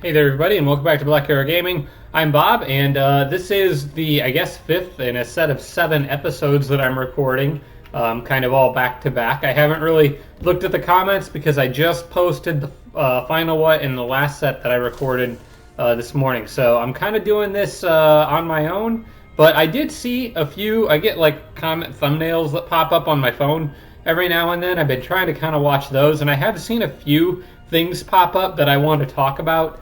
Hey there, everybody, and welcome back to Black Arrow Gaming. I'm Bob, and this is the, I guess, fifth in a set of 7 episodes that I'm recording, kind of all back to back. I haven't really looked at the comments because I just posted the final one in the last set that I recorded this morning, so I'm kind of doing this on my own. But I did see a few. I get like comment thumbnails that pop up on my phone every now and then. I've been trying to kind of watch those, and I have seen a few things pop up that I want to talk about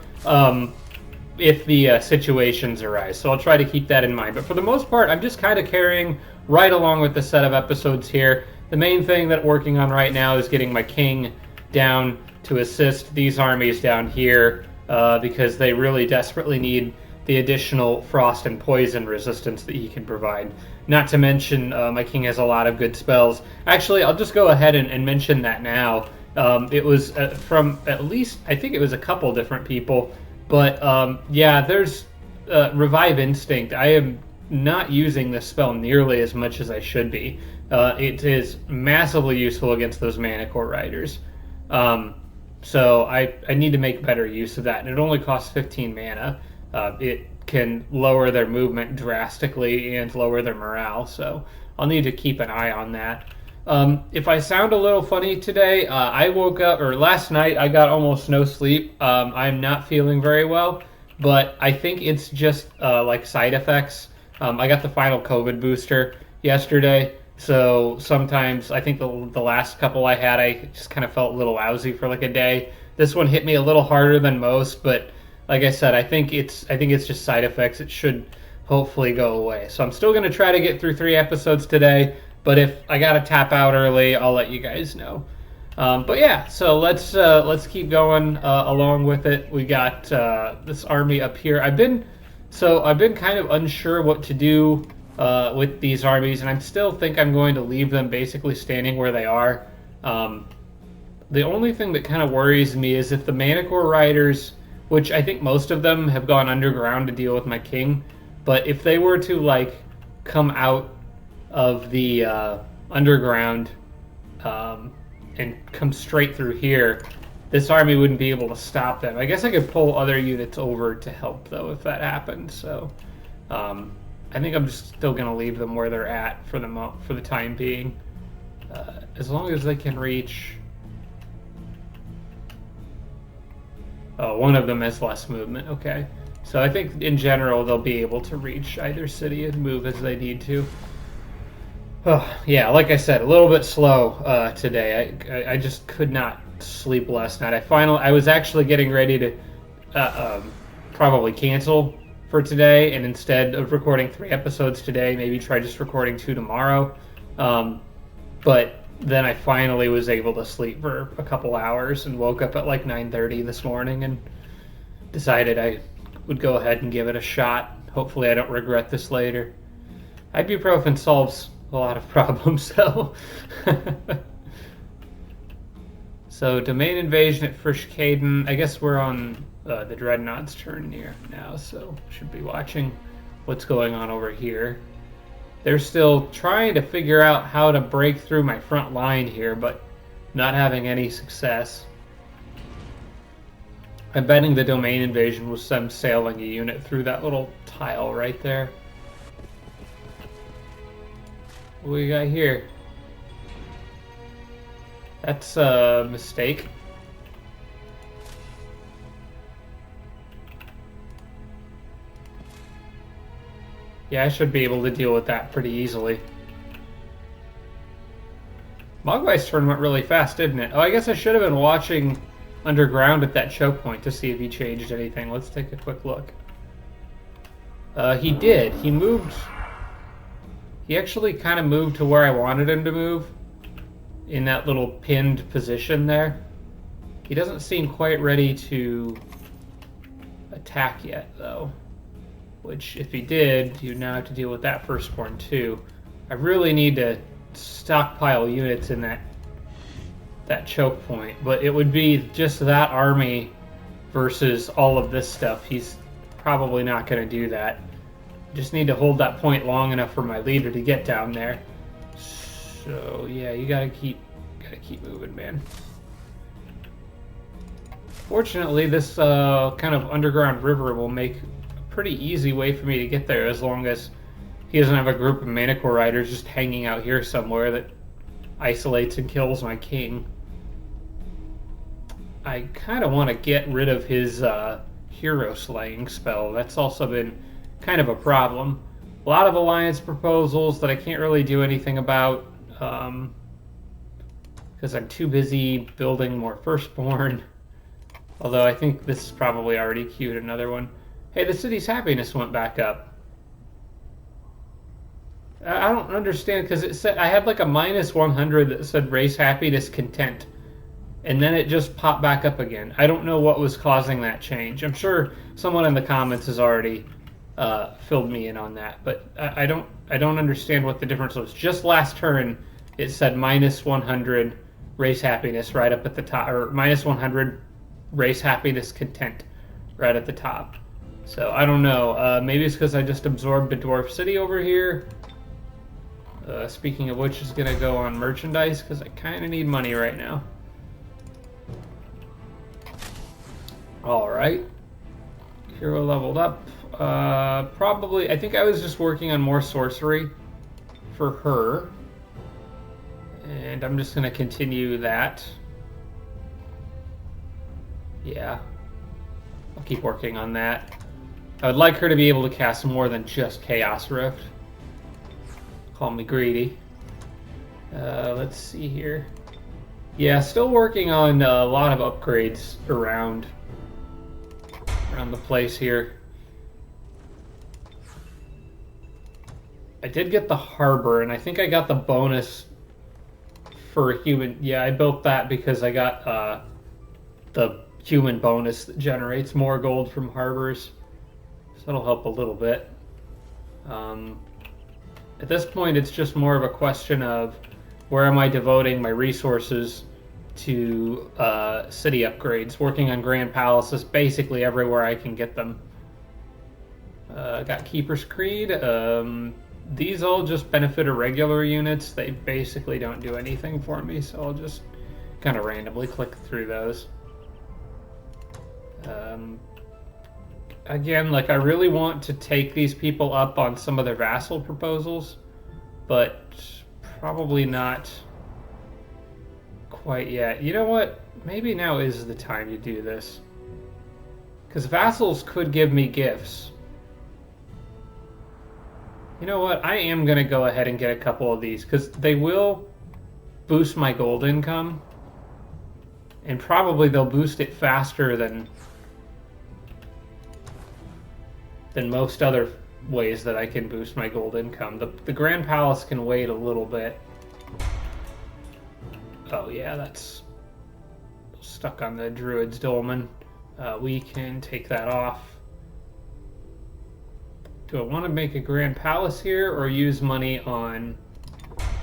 if the situations arise. So I'll try to keep that in mind. But for the most part, I'm just kind of carrying right along with the set of episodes here. The main thing that I'm working on right now is getting my king down to assist these armies down here because they really desperately need the additional frost and poison resistance that he can provide. Not to mention, my king has a lot of good spells. Actually, I'll just go ahead and mention that now. It was from at least, I think it was a couple different people. But yeah, there's Revive Instinct. I am not using this spell nearly as much as I should be. It is massively useful against those Mana Core Riders. So I need to make better use of that. And it only costs 15 mana. It can lower their movement drastically and lower their morale. So I'll need to keep an eye on that. If I sound a little funny today, I woke up, or last night I got almost no sleep. I'm not feeling very well, but I think it's just like side effects. I got the final COVID booster yesterday, so sometimes I think the last couple I had, I just kind of felt a little lousy for like a day. This one hit me a little harder than most, but like I said, I think it's just side effects. It should hopefully go away. So I'm still going to try to get through 3 episodes today. But if I gotta tap out early, I'll let you guys know. But yeah, so let's keep going along with it. We got this army up here. I've been kind of unsure what to do with these armies, and I still think I'm going to leave them basically standing where they are. The only thing that kind of worries me is if the Mana Core Riders, which I think most of them have gone underground to deal with my king, but if they were to like come out of the underground and come straight through here, this army wouldn't be able to stop them. I guess I could pull other units over to help, though, if that happened. So I think I'm just still going to leave them where they're at for the time being, as long as they can reach. Oh, one of them has less movement. Okay, so I think in general they'll be able to reach either city and move as they need to. Oh, yeah, like I said, a little bit slow today. I just could not sleep last night. I was actually getting ready to probably cancel for today, and instead of recording 3 episodes today, maybe try just recording 2 tomorrow. But then I finally was able to sleep for a couple hours and woke up at like 9:30 this morning and decided I would go ahead and give it a shot. Hopefully I don't regret this later. Ibuprofen solves a lot of problems, though. So domain invasion at Frischkaden. I guess we're on the Dreadnought's turn here now, so should be watching what's going on over here. They're still trying to figure out how to break through my front line here, but not having any success. I'm betting the domain invasion was them sailing a unit through that little tile right there. What we got here? That's a mistake. Yeah, I should be able to deal with that pretty easily. Mogwai's turn went really fast, didn't it? Oh, I guess I should have been watching underground at that choke point to see if he changed anything. Let's take a quick look. He did. He moved. He actually kind of moved to where I wanted him to move, in that little pinned position there. He doesn't seem quite ready to attack yet, though. Which, if he did, you now have to deal with that firstborn too. I really need to stockpile units in that choke point, but it would be just that army versus all of this stuff. He's probably not going to do that. Just need to hold that point long enough for my leader to get down there. So yeah, you gotta keep moving, man. Fortunately, this kind of underground river will make a pretty easy way for me to get there as long as he doesn't have a group of Manacle Riders just hanging out here somewhere that isolates and kills my king. I kind of want to get rid of his hero slaying spell. That's also been kind of a problem. A lot of alliance proposals that I can't really do anything about because I'm too busy building more firstborn. Although I think this is probably already queued another one. Hey, the city's happiness went back up. I don't understand because it said I had like a -100 that said race happiness content, and then it just popped back up again. I don't know what was causing that change. I'm sure someone in the comments has already filled me in on that, but I don't understand what the difference was. Just last turn, it said -100 race happiness right up at the top, or -100 race happiness content right at the top. So I don't know. Maybe it's because I just absorbed a dwarf city over here. Speaking of which, is going to go on merchandise because I kind of need money right now. All right. Hero leveled up. Probably, I think I was just working on more sorcery for her. And I'm just going to continue that. Yeah. I'll keep working on that. I would like her to be able to cast more than just Chaos Rift. Call me greedy. Let's see here. Yeah, still working on a lot of upgrades around the place here. I did get the harbor, and I think I got the bonus for human. Yeah, I built that because I got the human bonus that generates more gold from harbors. So that'll help a little bit. At this point, it's just more of a question of where am I devoting my resources to city upgrades. Working on Grand Palaces basically everywhere I can get them. Got Keeper's Creed. These all just benefit irregular units. They basically don't do anything for me, so I'll just kind of randomly click through those. Again, like I really want to take these people up on some of their vassal proposals, but probably not quite yet. You know what? Maybe now is the time to do this. Because vassals could give me gifts. You know what? I am going to go ahead and get a couple of these, because they will boost my gold income. And probably they'll boost it faster than most other ways that I can boost my gold income. The Grand Palace can wait a little bit. Oh yeah, that's stuck on the Druid's Dolmen. We can take that off. Do I want to make a Grand Palace here or use money on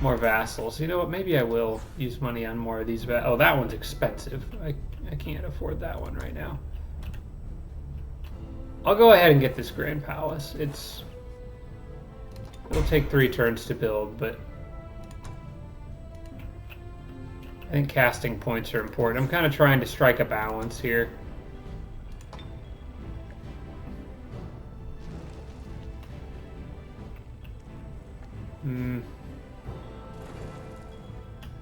more vassals? You know what, maybe I will use money on more of these. Oh, that one's expensive. I can't afford that one right now. I'll go ahead and get this Grand Palace. It'll take 3 turns to build, but I think casting points are important. I'm kind of trying to strike a balance here.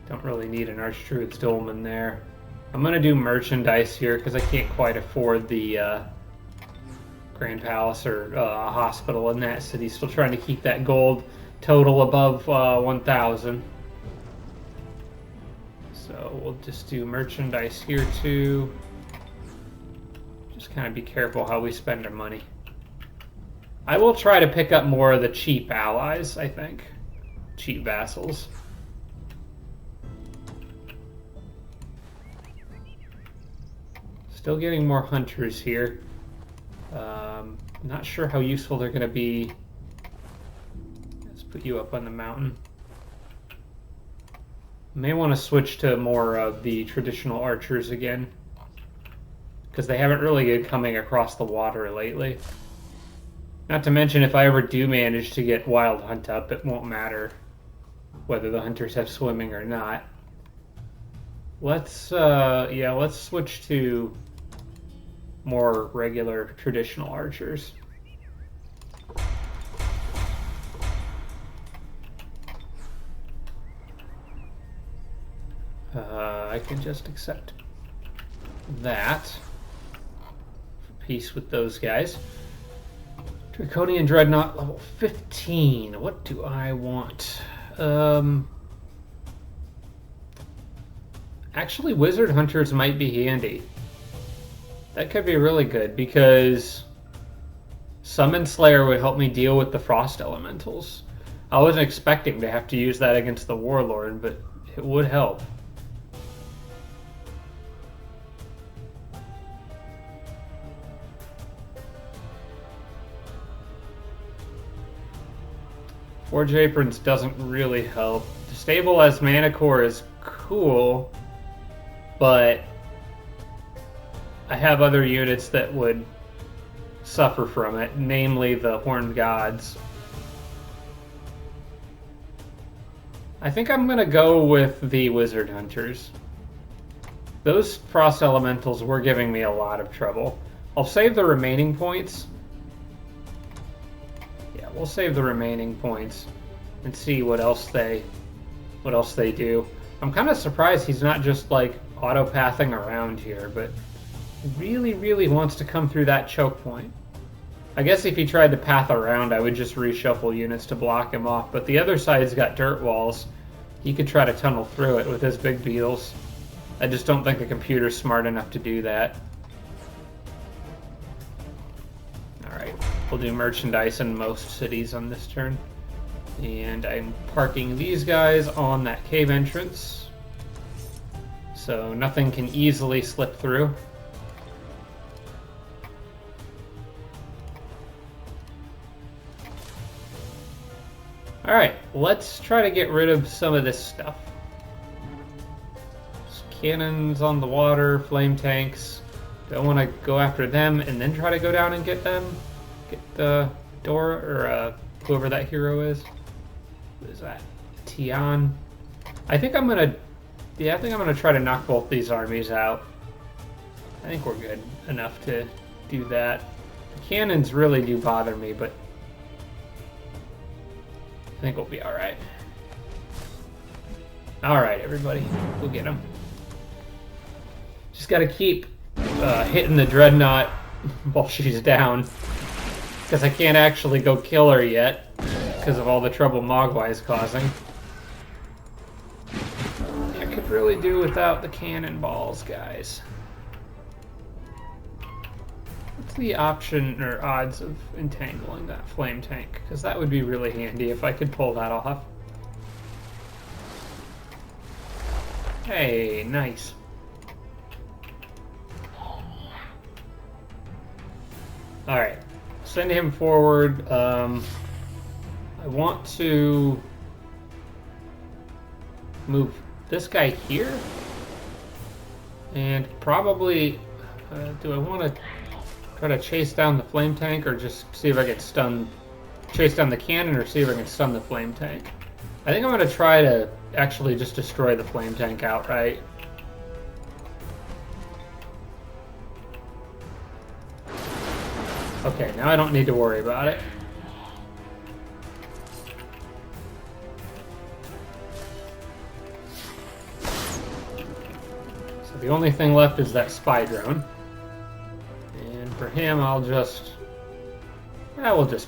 Don't really need an Archdruid's Dolmen there. I'm going to do merchandise here because I can't quite afford the Grand Palace or a hospital in that city. Still trying to keep that gold total above 1,000. So we'll just do merchandise here too. Just kind of be careful how we spend our money. I will try to pick up more of the cheap allies, I think. Cheap vassals. Still getting more hunters here. Not sure how useful they're going to be. Let's put you up on the mountain. May want to switch to more of the traditional archers again, because they haven't really been coming across the water lately. Not to mention, if I ever do manage to get Wild Hunt up, it won't matter whether the hunters have swimming or not. Let's switch to more regular traditional archers. I can just accept that. Peace with those guys. Draconian Dreadnought level 15. What do I want? Actually, Wizard Hunters might be handy. That could be really good because Summon Slayer would help me deal with the Frost Elementals. I wasn't expecting to have to use that against the Warlord, but it would help. Forge Aprons doesn't really help. Stable as Mana Core is cool, but I have other units that would suffer from it, namely the Horned Gods. I think I'm going to go with the Wizard Hunters. Those Frost Elementals were giving me a lot of trouble. I'll save the remaining points. Yeah, we'll save the remaining points and see what else they do. I'm kind of surprised he's not just like auto-pathing around here, but really, really wants to come through that choke point. I guess if he tried to path around, I would just reshuffle units to block him off, but the other side's got dirt walls. He could try to tunnel through it with his big beetles. I just don't think the computer's smart enough to do that. Alright, we'll do merchandise in most cities on this turn. And I'm parking these guys on that cave entrance, so nothing can easily slip through. Alright, let's try to get rid of some of this stuff. Cannons on the water, flame tanks. Don't want to go after them and then try to go down and get them. Get the Dora, or whoever that hero is. What is that? Tian. I think I'm gonna try to knock both these armies out. I think we're good enough to do that. The cannons really do bother me, but I think we'll be alright. Alright, everybody. We'll get them. Just gotta keep hitting the Dreadnought while she's down, because I can't actually go kill her yet because of all the trouble Mogwai's causing. I could really do without the cannonballs, guys. What's the option or odds of entangling that flame tank? Because that would be really handy if I could pull that off. Hey, nice. Alright, send him forward. I want to move this guy here. And probably, do I want to try to chase down the flame tank or just see if I can chase down the cannon or see if I can stun the flame tank? I think I'm going to try to actually just destroy the flame tank outright. Okay, now I don't need to worry about it. So the only thing left is that spy drone. And for him, we'll just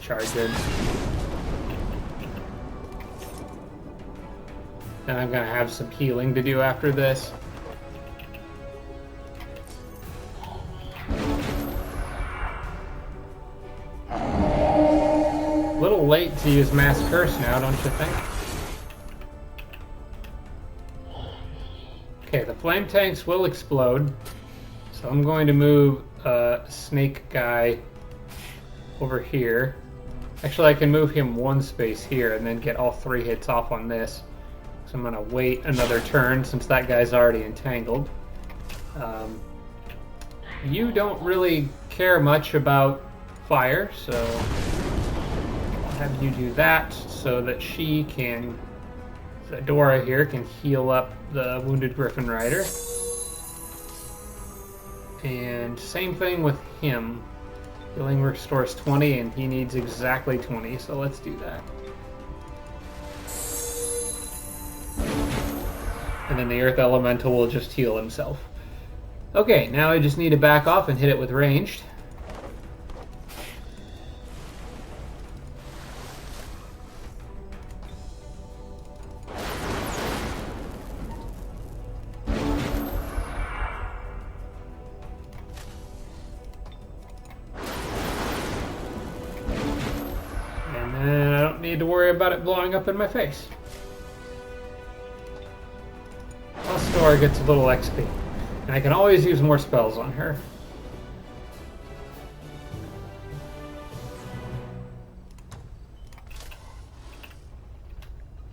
charge in. Then I'm going to have some healing to do after this. A little late to use Mass Curse now, don't you think? Okay, the flame tanks will explode. So I'm going to move Snake Guy over here. Actually, I can move him one space here and then get all 3 hits off on this. So I'm going to wait another turn since that guy's already entangled. You don't really care much about fire, so I'll have you do that so that she can, Dora here, can heal up the wounded Griffin Rider. And same thing with him. Healing restores 20, and he needs exactly 20, so let's do that. And then the Earth Elemental will just heal himself. Okay, now I just need to back off and hit it with ranged. And then I don't need to worry about it blowing up in my face. Star gets a little XP. And I can always use more spells on her.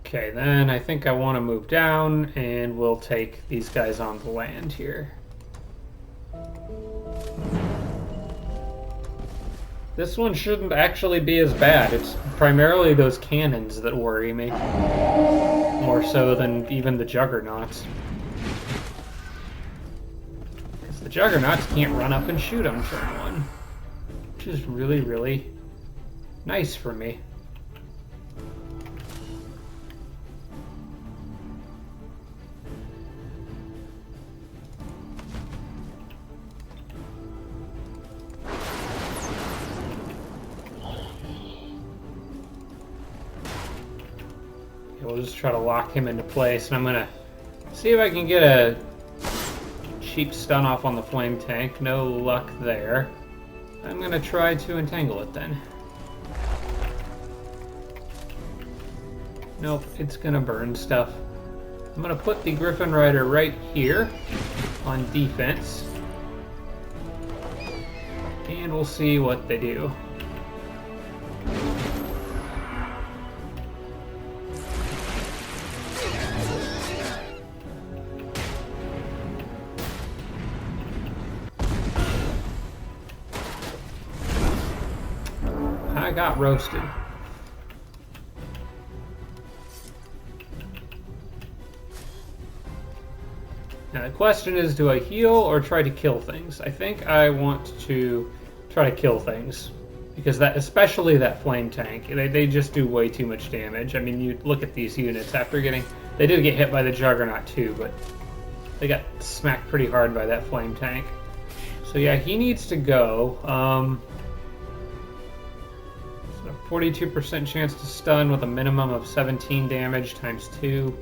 Okay, then I think I want to move down, and we'll take these guys on the land here. This one shouldn't actually be as bad. It's primarily those cannons that worry me. More so than even the juggernauts. Because the juggernauts can't run up and shoot on turn one. Which is really, really nice for me. We'll just try to lock him into place, and I'm gonna see if I can get a cheap stun off on the flame tank. No luck there. I'm gonna try to entangle it then. Nope, it's gonna burn stuff. I'm gonna put the Griffin Rider right here on defense, and we'll see what they do. I got roasted. Now the question is, do I heal or try to kill things? I think I want to try to kill things. Because that, especially that flame tank, they just do way too much damage. I mean, you look at these units after getting... They did get hit by the Juggernaut too, but they got smacked pretty hard by that flame tank. So yeah, he needs to go. 42% chance to stun with a minimum of 17 damage times 2.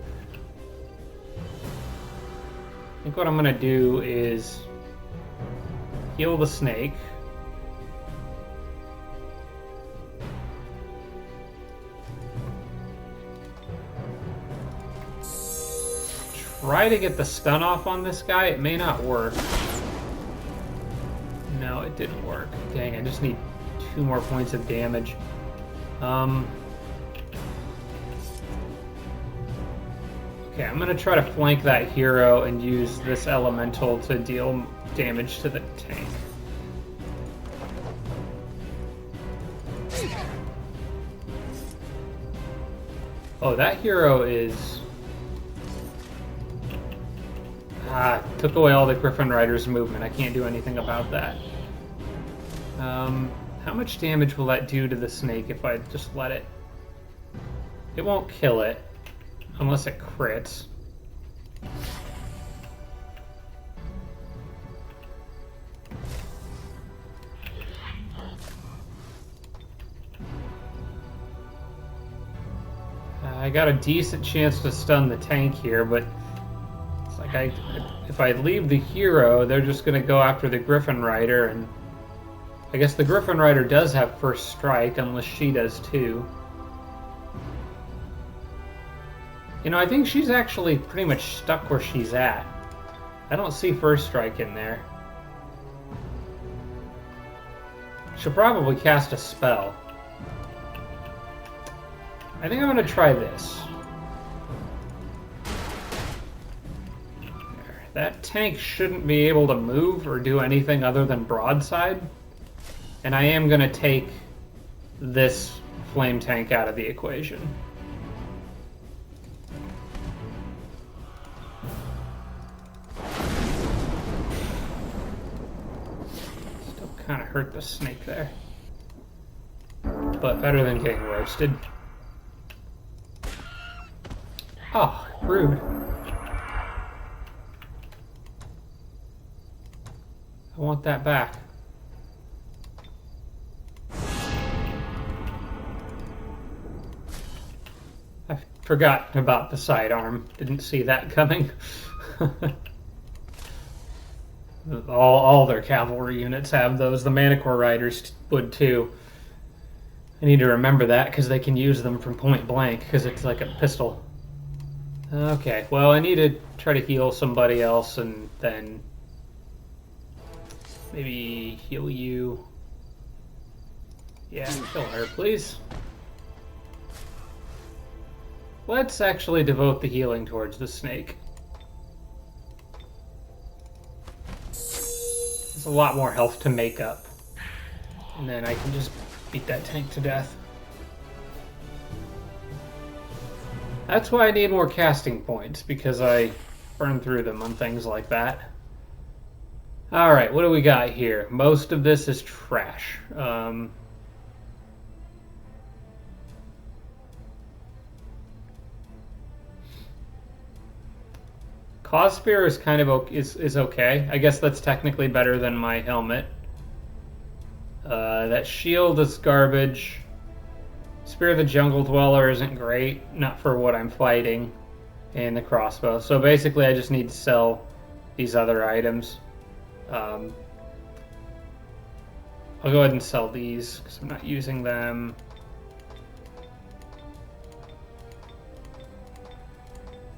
I think what I'm going to do is heal the snake. Try to get the stun off on this guy. It may not work. No, it didn't work. Dang, I just need 2 more points of damage. Okay, I'm gonna try to flank that hero and use this elemental to deal damage to the tank. Oh, that hero is... took away all the Griffin Rider's movement. I can't do anything about that. How much damage will that do to the snake if I just let it? It won't kill it, unless it crits. I got a decent chance to stun the tank here, but it's like if I leave the hero, they're just going to go after the Griffin Rider, and I guess the Griffin Rider does have first strike, unless she does too. You know, I think she's actually pretty much stuck where she's at. I don't see first strike in there. She'll probably cast a spell. I think I'm going to try this. There. That tank shouldn't be able to move or do anything other than broadside. And I am going to take this flame tank out of the equation. kind of hurt the snake there. But better than getting roasted. Oh, rude. I want that back. I forgot about the sidearm. Didn't see that coming. all their cavalry units have those. The Manicore Riders would too. I need to remember that because they can use them from point blank because it's like a pistol. Okay, well I need to try to heal somebody else and then maybe heal you. Yeah, kill her, please. Let's actually devote the healing towards the snake. There's a lot more health to make up. And then I can just beat that tank to death. That's why I need more casting points, because I burn through them on things like that. Alright, what do we got here? Most of this is trash. Cause Spear is kind of is okay. I guess that's technically better than my helmet. That shield is garbage. Spear of the Jungle Dweller isn't great, not for what I'm fighting. And the crossbow. So basically I just need to sell these other items. I'll go ahead and sell these because I'm not using them.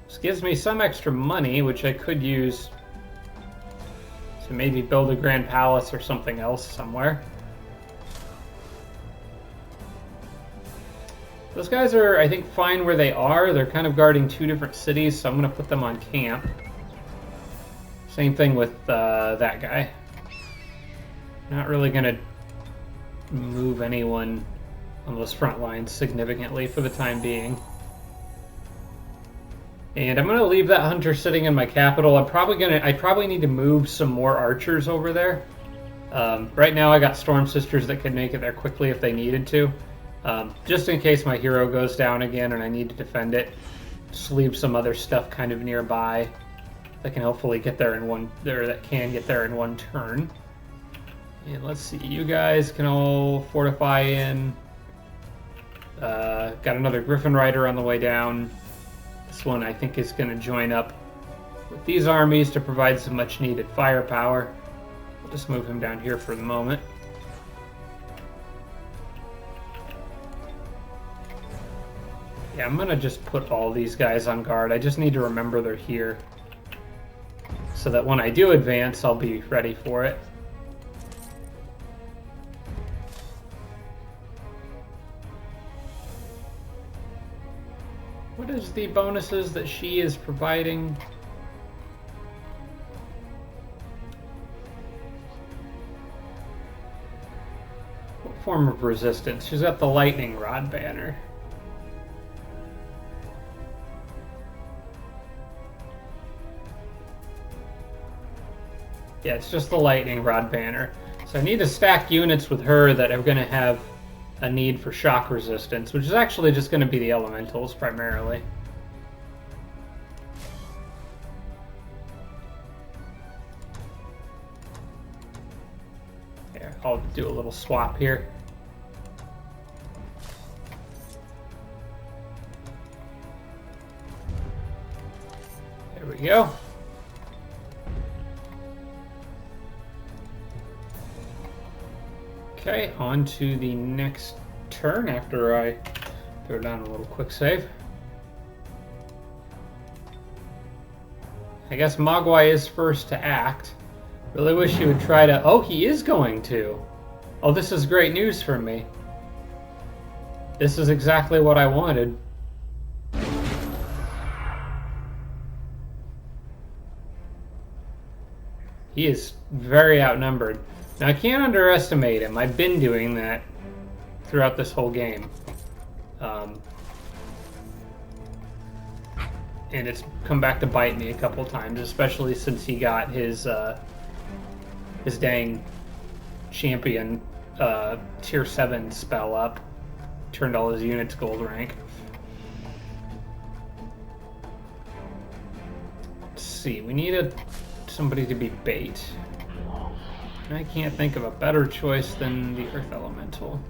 This gives me some extra money, which I could use to maybe build a Grand Palace or something else somewhere. Those guys are, I think, fine where they are. They're kind of guarding two different cities, so I'm going to put them on camp. Same thing with that guy. Not really going to move anyone on those front lines significantly for the time being. And I'm going to leave that hunter sitting in my capital. I probably need to move some more archers over there. Right now I got Storm Sisters that could make it there quickly if they needed to. Just in case my hero goes down again and I need to defend it. Just leave some other stuff kind of nearby that can hopefully get there in one turn. And let's see, you guys can all fortify in. Got another Griffin Rider on the way down. This one I think is going to join up with these armies to provide some much needed firepower. I'll just move him down here for the moment. Yeah, I'm going to just put all these guys on guard. I just need to remember they're here so that when I do advance, I'll be ready for it. What is the bonuses that she is providing? What form of resistance? She's got the lightning rod banner. Yeah, it's just the lightning rod banner. So I need to stack units with her that are going to have a need for shock resistance, which is actually just going to be the elementals primarily. Here, I'll do a little swap here. There we go. Okay, on to the next turn after I throw down a little quick save. I guess Mogwai is first to act. Really wish he would try to... Oh, he is going to! Oh, this is great news for me. This is exactly what I wanted. He is very outnumbered. Now, I can't underestimate him. I've been doing that throughout this whole game. And it's come back to bite me a couple times, especially since he got his dang champion tier 7 spell up. Turned all his units gold rank. Let's see, we needed somebody to be bait. I can't think of a better choice than the Earth Elemental.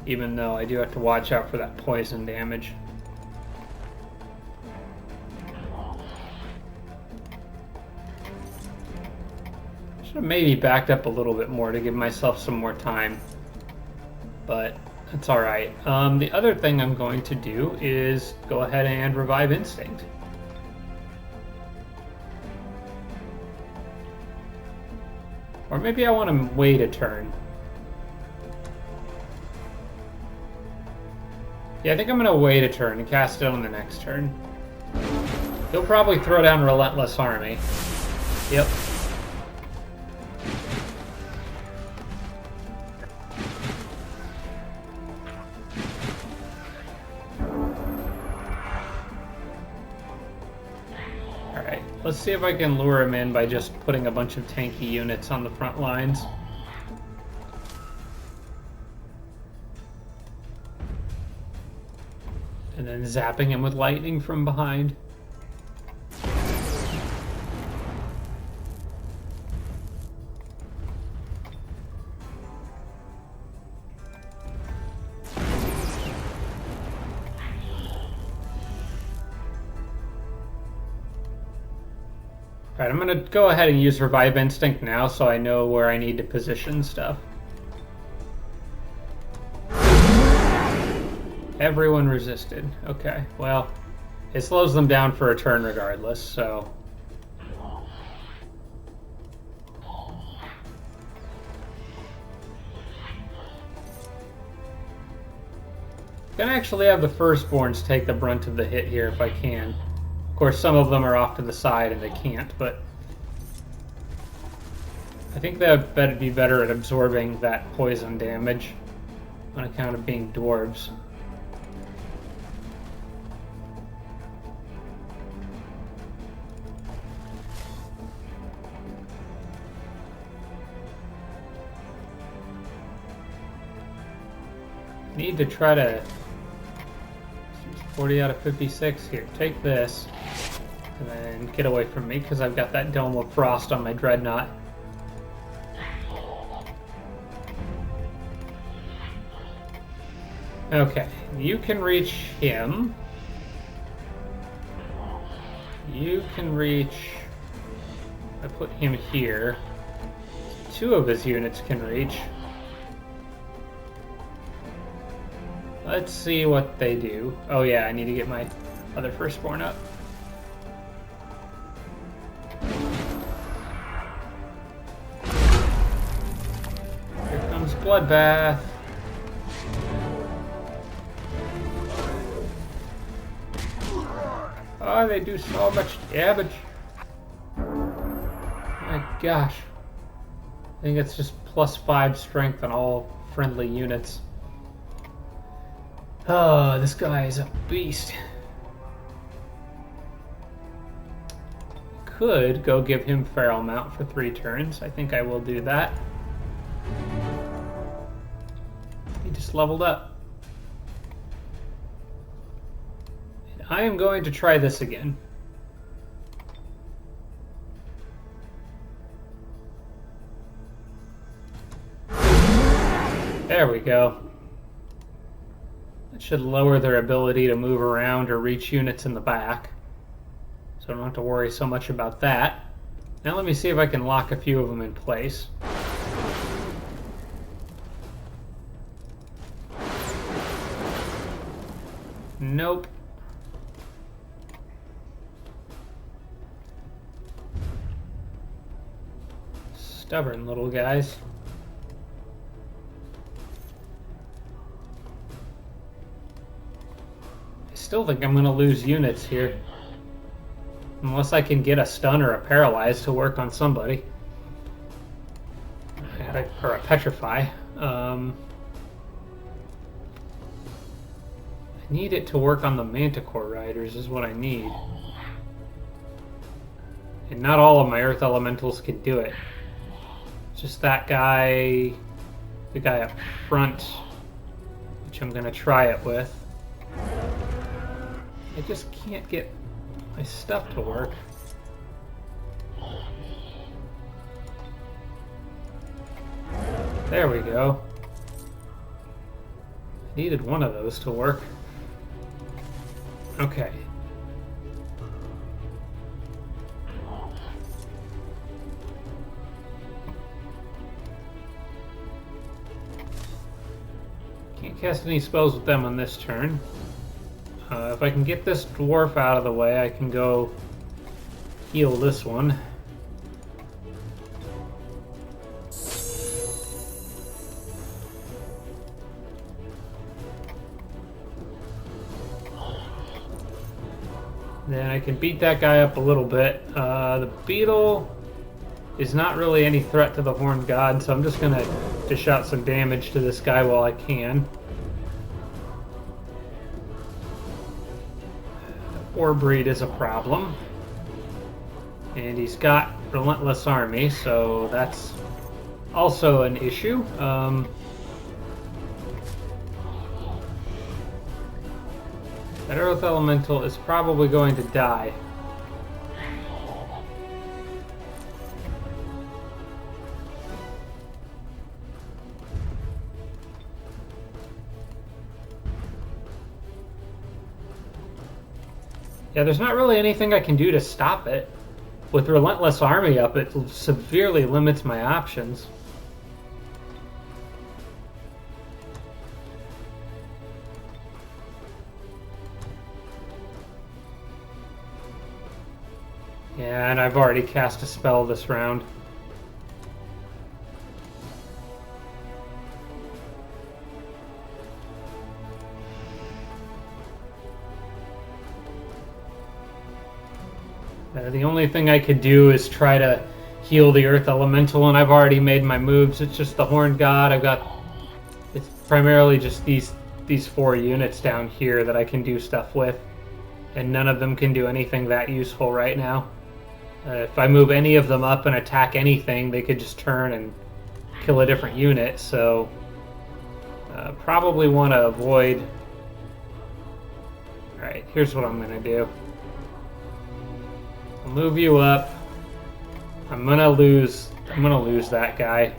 Even though I do have to watch out for that poison damage. Should have maybe backed up a little bit more to give myself some more time. But that's alright. The other thing I'm going to do is go ahead and revive Instinct. Or maybe I want to wait a turn. Yeah, I think I'm going to wait a turn and cast it on the next turn. He'll probably throw down Relentless Army. Yep. Alright, let's see if I can lure him in by just putting a bunch of tanky units on the front lines. And then zapping him with lightning from behind. Alright, I'm going to go ahead and use Revive Instinct now so I know where I need to position stuff. Everyone resisted. Okay, well, it slows them down for a turn regardless, so... I'm gonna actually have the Firstborns take the brunt of the hit here if I can. Of course, some of them are off to the side and they can't, but... I think they'd be better at absorbing that poison damage on account of being dwarves. Need to try to 40 out of 56 here. Take this and then get away from me because I've got that Dome of Frost on my Dreadnought. Okay, you can reach him. You can reach... I put him here. 2 of his units can reach. Let's see what they do. Oh yeah, I need to get my other Firstborn up. Here comes Bloodbath. Oh, they do so much damage. My gosh. I think it's just +5 strength on all friendly units. Oh, this guy is a beast. Could go give him Feral Mount for 3 turns. I think I will do that. He just leveled up. And I am going to try this again. There we go. That should lower their ability to move around or reach units in the back. So I don't have to worry so much about that. Now let me see if I can lock a few of them in place. Nope. Stubborn little guys. I still think I'm going to lose units here. Unless I can get a stun or a paralyze to work on somebody. Or a petrify. I need it to work on the Manticore Riders is what I need. And not all of my Earth Elementals can do it. just that guy, the guy up front, which I'm going to try it with. I just can't get my stuff to work. There we go. I needed one of those to work. Okay. Can't cast any spells with them on this turn. If I can get this dwarf out of the way, I can go heal this one. Then I can beat that guy up a little bit. The beetle is not really any threat to the horned god, so I'm just going to dish out some damage to this guy while I can. Orbreed is a problem. And he's got Relentless Army, so that's also an issue. That Earth Elemental is probably going to die. Yeah, there's not really anything I can do to stop it. With Relentless Army up, it severely limits my options. Yeah, and I've already cast a spell this round. The only thing I could do is try to heal the Earth Elemental, and I've already made my moves. It's just the Horned God. It's primarily just these 4 units down here that I can do stuff with, and none of them can do anything that useful right now. If I move any of them up and attack anything, they could just turn and kill a different unit, so probably want to avoid... Alright, here's what I'm going to do. I'll move you up. I'm gonna lose that guy,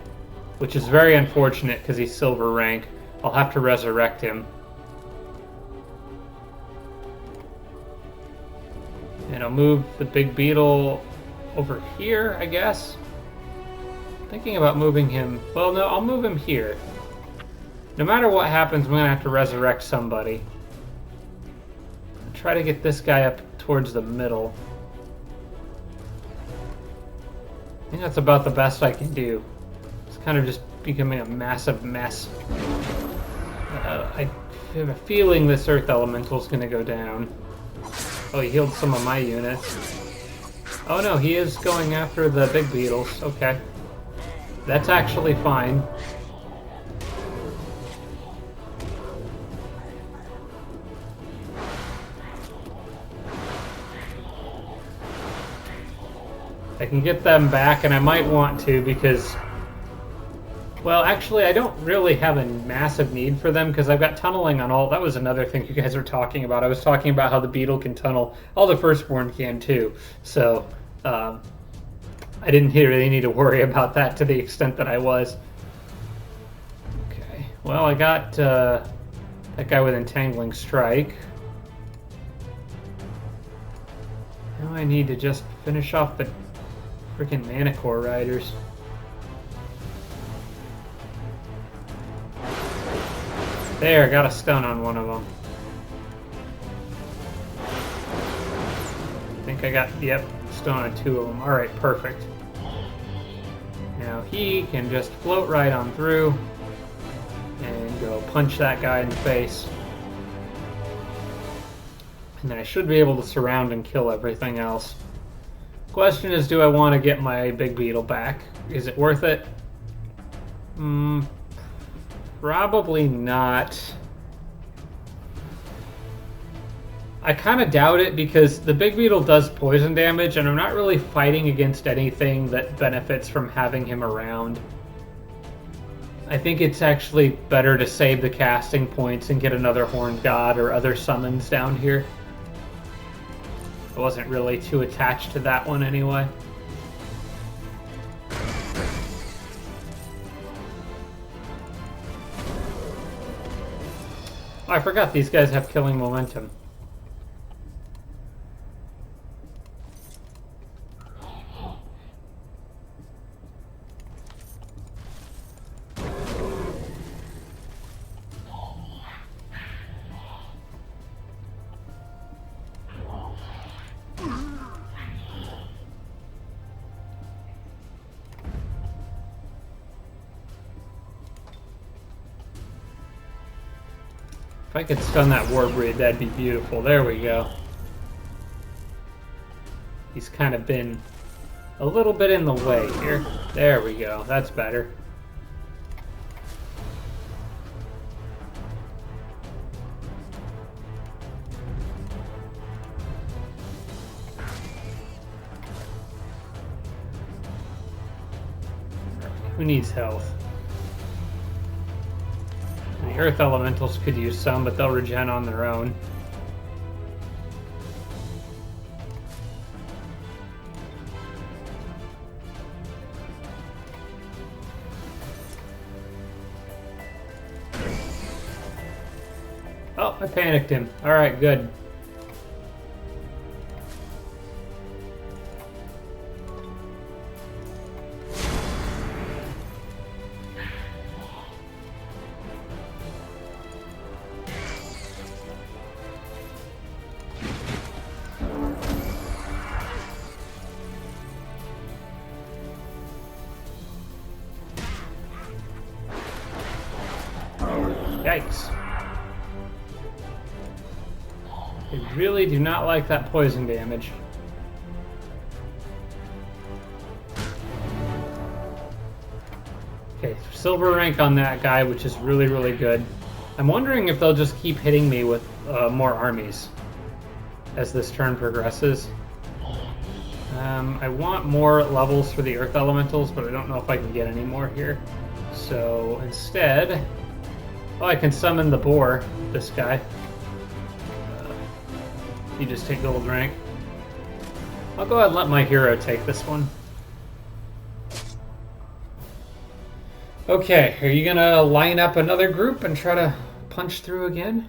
which is very unfortunate because he's silver rank. I'll have to resurrect him. And I'll move the big beetle over here, I guess. Thinking about moving him. Well, no, I'll move him here. No matter what happens, I'm gonna have to resurrect somebody. I'll try to get this guy up towards the middle. I think that's about the best I can do. It's kind of just becoming a massive mess. I have a feeling this Earth Elemental is going to go down. Oh, he healed some of my units. Oh no, he is going after the big beetles. Okay. That's actually fine. I can get them back, and I might want to because... Well, actually, I don't really have a massive need for them because I've got tunneling on all... That was another thing you guys were talking about. I was talking about how the beetle can tunnel. All the Firstborn can, too. So, I didn't really need to worry about that to the extent that I was. Okay. Well, I got that guy with Entangling Strike. Now I need to just finish off the freaking Manicore Riders. There, got a stun on one of them. I think I got, yep, stun on 2 of them. Alright, perfect. Now he can just float right on through and go punch that guy in the face. And then I should be able to surround and kill everything else. Question is, do I want to get my big beetle back? Is it worth it? Probably not. I kind of doubt it because the big beetle does poison damage, and I'm not really fighting against anything that benefits from having him around. I think it's actually better to save the casting points and get another Horned God or other summons down here. I wasn't really too attached to that one anyway. Oh, I forgot these guys have killing momentum. If I could stun that Warbreed, that'd be beautiful. There we go. He's kind of been a little bit in the way here. There we go. That's better. Who needs health? The Earth Elementals could use some, but they'll regen on their own. Oh, I panicked him. Alright, good. Yikes. I really do not like that poison damage. Okay, silver rank on that guy, which is really, really good. I'm wondering if they'll just keep hitting me with more armies as this turn progresses. I want more levels for the Earth Elementals, but I don't know if I can get any more here. So instead... Oh, I can summon the boar, this guy. You just take gold rank. I'll go ahead and let my hero take this one. Okay, are you gonna line up another group and try to punch through again?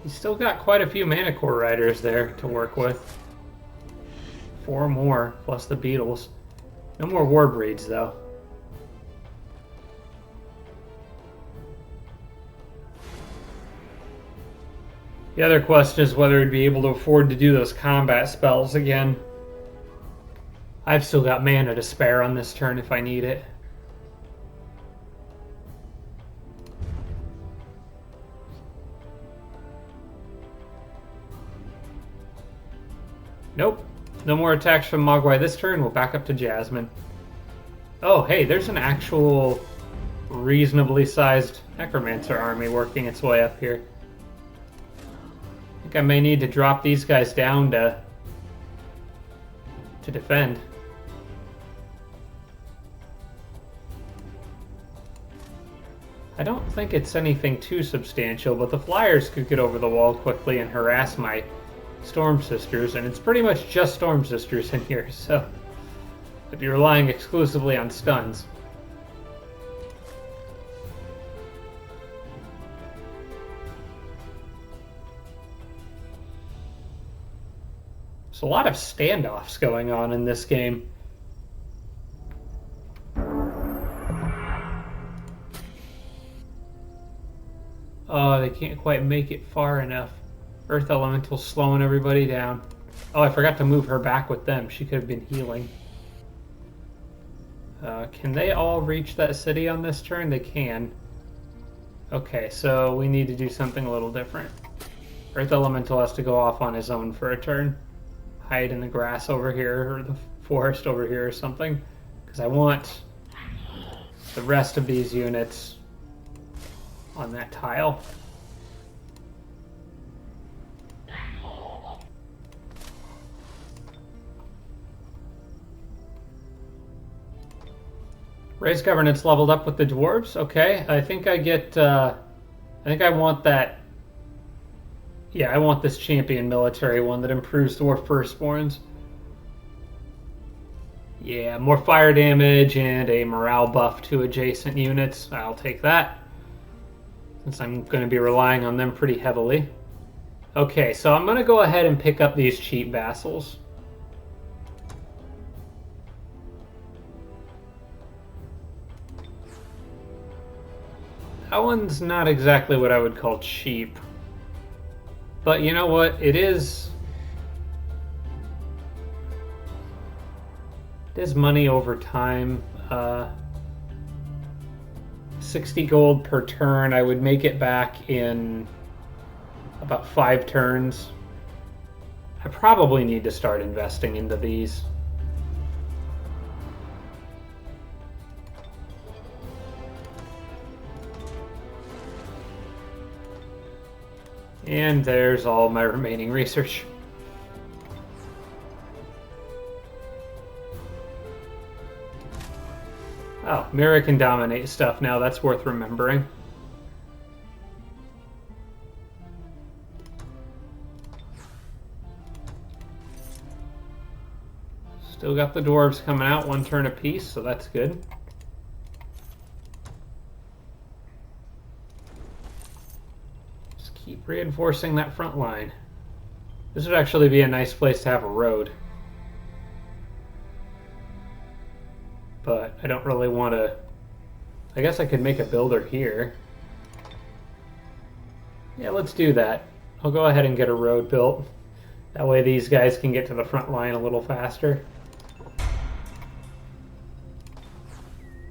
He's still got quite a few Mana Core Riders there to work with. 4 more, plus the Beetles. No more Warbreeds, though. The other question is whether he'd be able to afford to do those combat spells again. I've still got mana to spare on this turn if I need it. Nope. No more attacks from Mogwai this turn. We'll back up to Jasmine. Oh, hey, there's an actual reasonably sized necromancer army working its way up here. I think I may need to drop these guys down to defend. I don't think it's anything too substantial, but the flyers could get over the wall quickly and harass my Storm Sisters, and it's pretty much just Storm Sisters in here, so I'd be relying exclusively on stuns. There's a lot of standoffs going on in this game. Oh, they can't quite make it far enough. Earth Elemental slowing everybody down. Oh, I forgot to move her back with them. She could have been healing. Can they all reach that city on this turn? They can. Okay, so we need to do something a little different. Earth Elemental has to go off on his own for a turn. Hide in the grass over here, or the forest over here or something. Because I want the rest of these units on that tile. Race governance leveled up with the dwarves. Okay, I think I get. I think I want that. Yeah, I want this champion military one that improves dwarf firstborns. Yeah, more fire damage and a morale buff to adjacent units. I'll take that, since I'm going to be relying on them pretty heavily. Okay, so I'm going to go ahead and pick up these cheap vassals. That one's not exactly what I would call cheap. But you know what? It is money over time. 60 gold per turn. I would make it back in about 5 turns. I probably need to start investing into these. And there's all my remaining research. Oh, Mira can dominate stuff now. That's worth remembering. Still got the dwarves coming out, 1 turn apiece, so that's good. Just keep reinforcing that front line. This would actually be a nice place to have a road. But I don't really want to... I guess I could make a builder here. Yeah, let's do that. I'll go ahead and get a road built. That way these guys can get to the front line a little faster.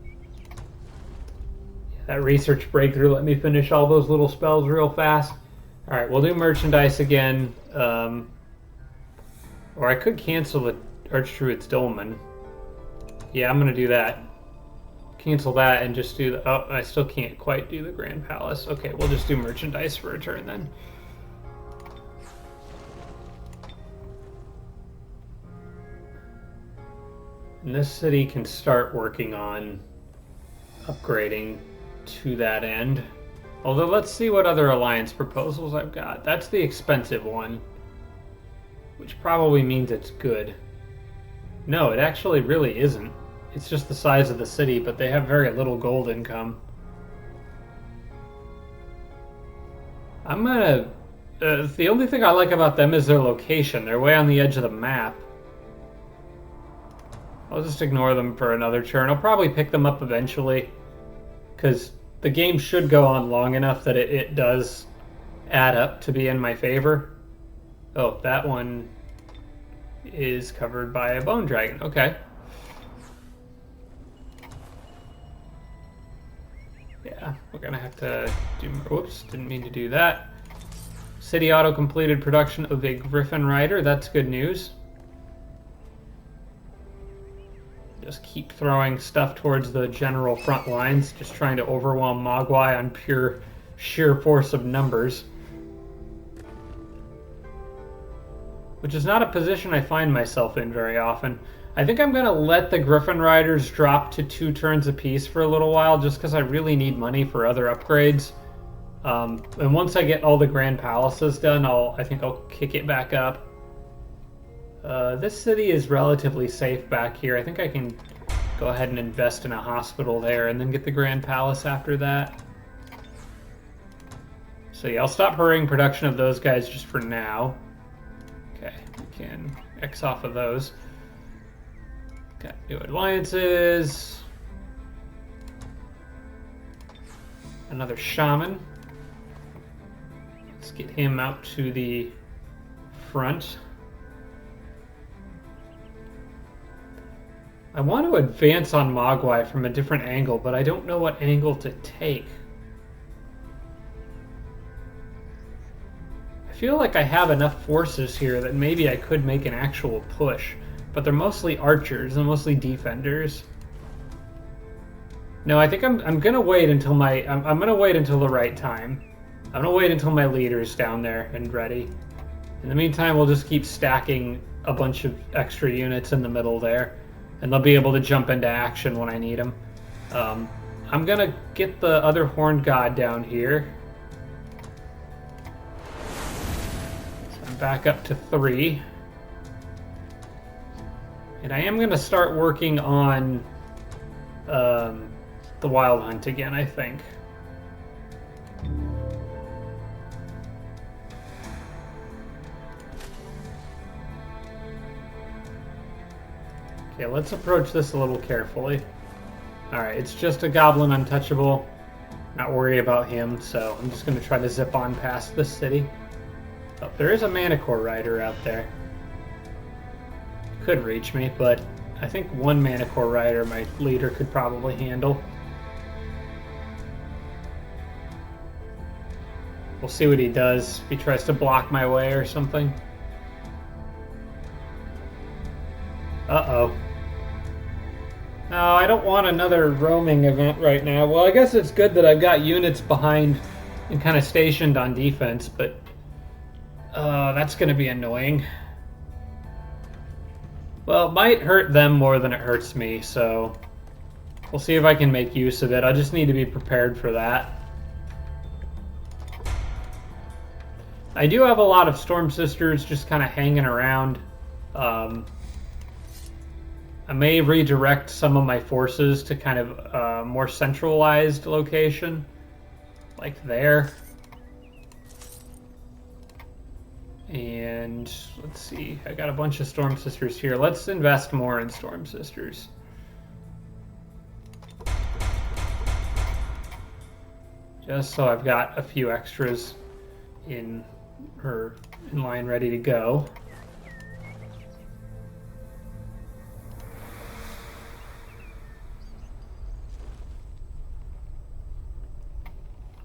Yeah, that research breakthrough let me finish all those little spells real fast. Alright, we'll do merchandise again. Or I could cancel the Archdruid's Dolmen. Yeah, I'm going to do that. Cancel that and just do the... Oh, I still can't quite do the Grand Palace. Okay, we'll just do merchandise for a turn then. And this city can start working on upgrading to that end. Although, let's see what other alliance proposals I've got. That's the expensive one, which probably means it's good. No, it actually really isn't. It's just the size of the city, but they have very little gold income. I'm gonna... the only thing I like about them is their location. They're way on the edge of the map. I'll just ignore them for another turn. I'll probably pick them up eventually, because the game should go on long enough that it does add up to be in my favor. Oh, that one is covered by a bone dragon. Okay. Yeah, we're gonna have to do... Whoops, didn't mean to do that. City auto-completed production of a Griffin Rider. That's good news. Just keep throwing stuff towards the general front lines, just trying to overwhelm Mogwai on pure sheer force of numbers. Which is not a position I find myself in very often. I think I'm going to let the Griffin Riders drop to 2 turns apiece for a little while, just because I really need money for other upgrades. And once I get all the Grand Palaces done, I think I'll kick it back up. This city is relatively safe back here. I think I can go ahead and invest in a hospital there and then get the Grand Palace after that. So yeah, I'll stop hurrying production of those guys just for now. Okay, we can X off of those. Got new alliances. Another shaman. Let's get him out to the front. I want to advance on Mogwai from a different angle, but I don't know what angle to take. I feel like I have enough forces here that maybe I could make an actual push, but they're mostly archers and mostly defenders. No, I think I'm gonna wait until I'm gonna wait until the right time. I'm gonna wait until my leader's down there and ready. In the meantime, we'll just keep stacking a bunch of extra units in the middle there, and they'll be able to jump into action when I need them. I'm gonna get the other horned god down here. So I'm back up to 3. And I am gonna start working on the wild hunt again, I think. Okay, let's approach this a little carefully. Alright, it's just a goblin untouchable. Not worry about him, so I'm just going to try to zip on past this city. Oh, there is a Manicore rider out there. Could reach me, but I think one Manicore rider my leader could probably handle. We'll see what he does, if he tries to block my way or something. Uh-oh. No, I don't want another roaming event right now. Well, I guess it's good that I've got units behind and kind of stationed on defense, but that's going to be annoying. Well, it might hurt them more than it hurts me, so we'll see if I can make use of it. I just need to be prepared for that. I do have a lot of Storm Sisters just kind of hanging around. I may redirect some of my forces to kind of a more centralized location, like there. And let's see, I got a bunch of Storm Sisters here. Let's invest more in Storm Sisters. Just so I've got a few extras in line ready to go.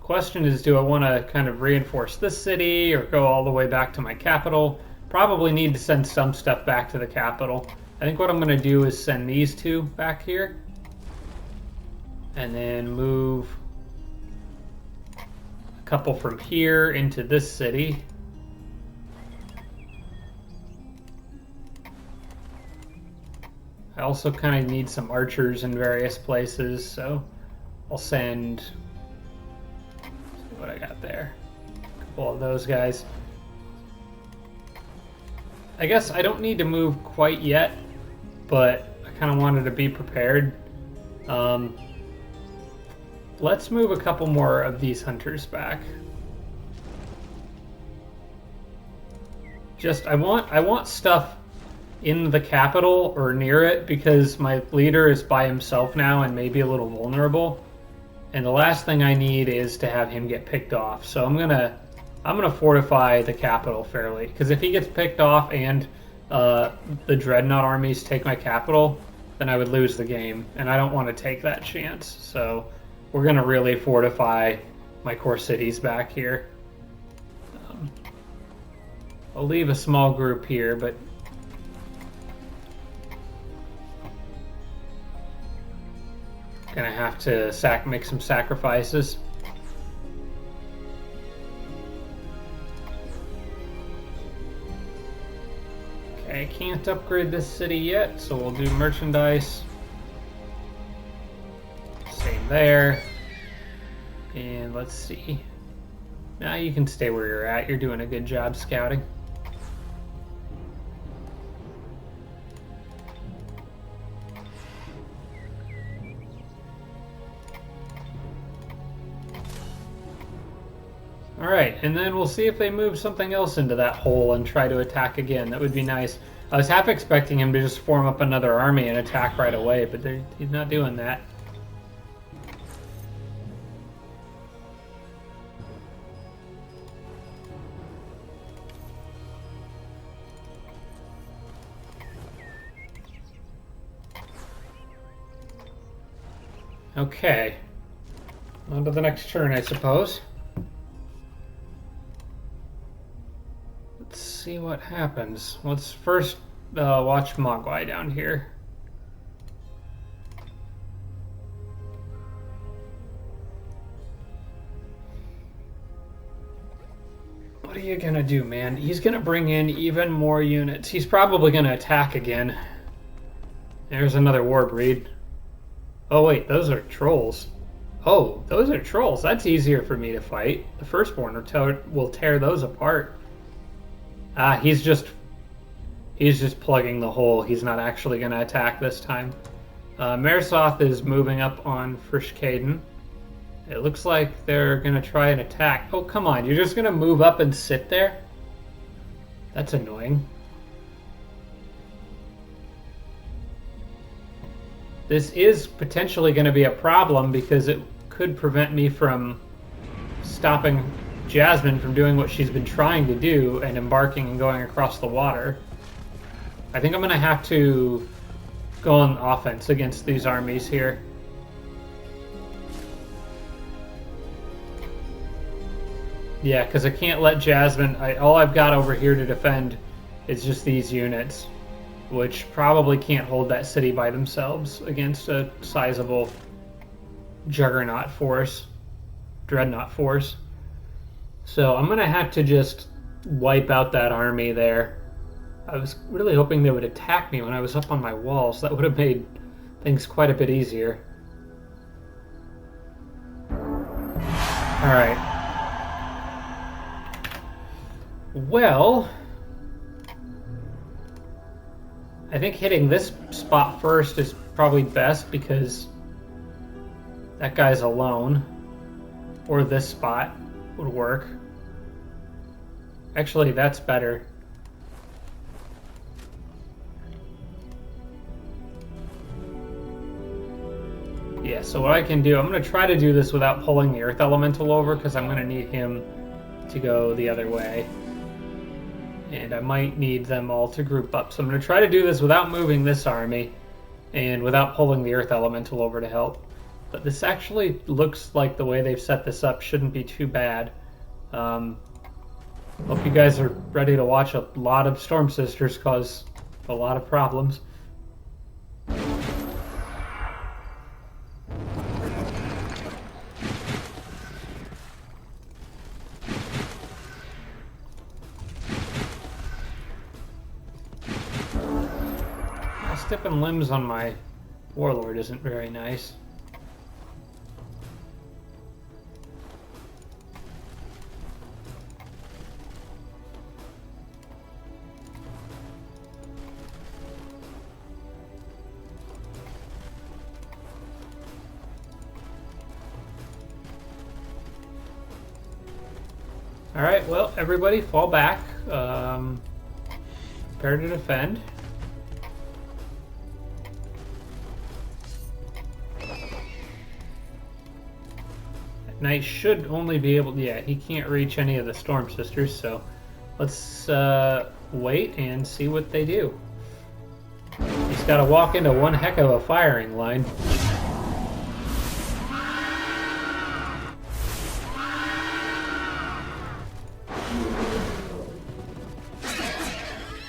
Question is, do I want to kind of reinforce this city or go all the way back to my capital? Probably need to send some stuff back to the capital. I think what I'm going to do is send these two back here and then move a couple from here into this city. I also kind of need some archers in various places, so I'll send what I got there. A couple of those guys. I guess I don't need to move quite yet, but I kind of wanted to be prepared. Let's move a couple more of these hunters back. Just I want stuff in the capital or near it because my leader is by himself now and maybe a little vulnerable. And the last thing I need is to have him get picked off. So I'm gonna fortify the capital fairly, because if he gets picked off and the Dreadnought armies take my capital, then I would lose the game, and I don't want to take that chance. So we're gonna really fortify my core cities back here. I'll leave a small group here, but gonna have to make some sacrifices. Okay, can't upgrade this city yet, so we'll do merchandise. Same there. And let's see. Now you can stay where you're at. You're doing a good job scouting. Alright, and then we'll see if they move something else into that hole and try to attack again. That would be nice. I was half expecting him to just form up another army and attack right away, but he's not doing that. Okay. On to the next turn, I suppose. Let's see what happens. Let's first watch Mogwai down here. What are you gonna do, man? He's gonna bring in even more units. He's probably gonna attack again. There's another Warbreed. Oh wait, those are trolls. Oh, those are trolls. That's easier for me to fight. The firstborn will tear those apart. Ah, he's just plugging the hole. He's not actually going to attack this time. Marisoth is moving up on Frishkaden. It looks like they're going to try and attack. Oh, come on. You're just going to move up and sit there? That's annoying. This is potentially going to be a problem because it could prevent me from stopping Jasmine from doing what she's been trying to do and embarking and going across the water. I think I'm going to have to go on offense against these armies here. Yeah, because I can't let Jasmine... all I've got over here to defend is just these units, which probably can't hold that city by themselves against a sizable Juggernaut force, Dreadnought force. So I'm going to have to just wipe out that army there. I was really hoping they would attack me when I was up on my walls. That would have made things quite a bit easier. Alright. Well, I think hitting this spot first is probably best because that guy's alone. Or this spot would work. Actually, that's better. Yeah, so what I can do, I'm going to try to do this without pulling the Earth Elemental over because I'm going to need him to go the other way. And I might need them all to group up. So I'm going to try to do this without moving this army and without pulling the Earth Elemental over to help. But this actually looks like the way they've set this up shouldn't be too bad. Hope you guys are ready to watch a lot of Storm Sisters cause a lot of problems. Stipping limbs on my warlord isn't very nice. Alright, well, everybody fall back. Prepare to defend. Knight should only be able to, yeah, he can't reach any of the Storm Sisters, so let's wait and see what they do. He's got to walk into one heck of a firing line.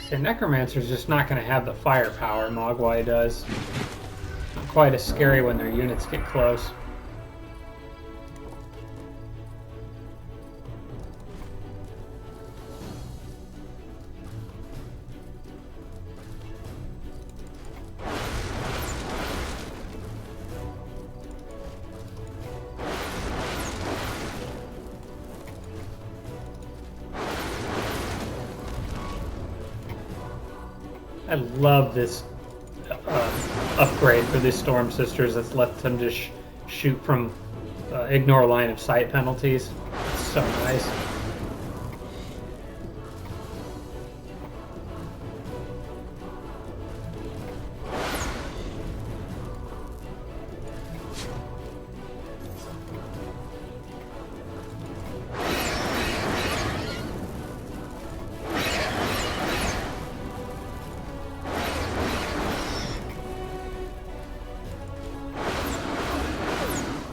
So Necromancer's just not going to have the firepower Mogwai does. Not quite as scary when their units get close. I love this upgrade for these Storm Sisters that's let them just shoot from ignore line of sight penalties. It's so nice.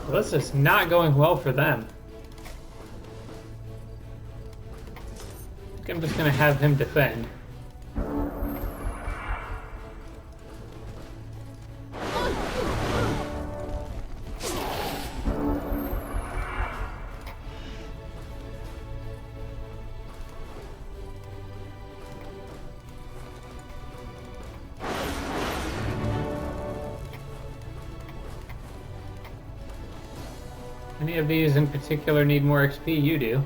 Well, this is not going well for them. I think I'm just going to have him defend. Any of these in particular need more XP? You do.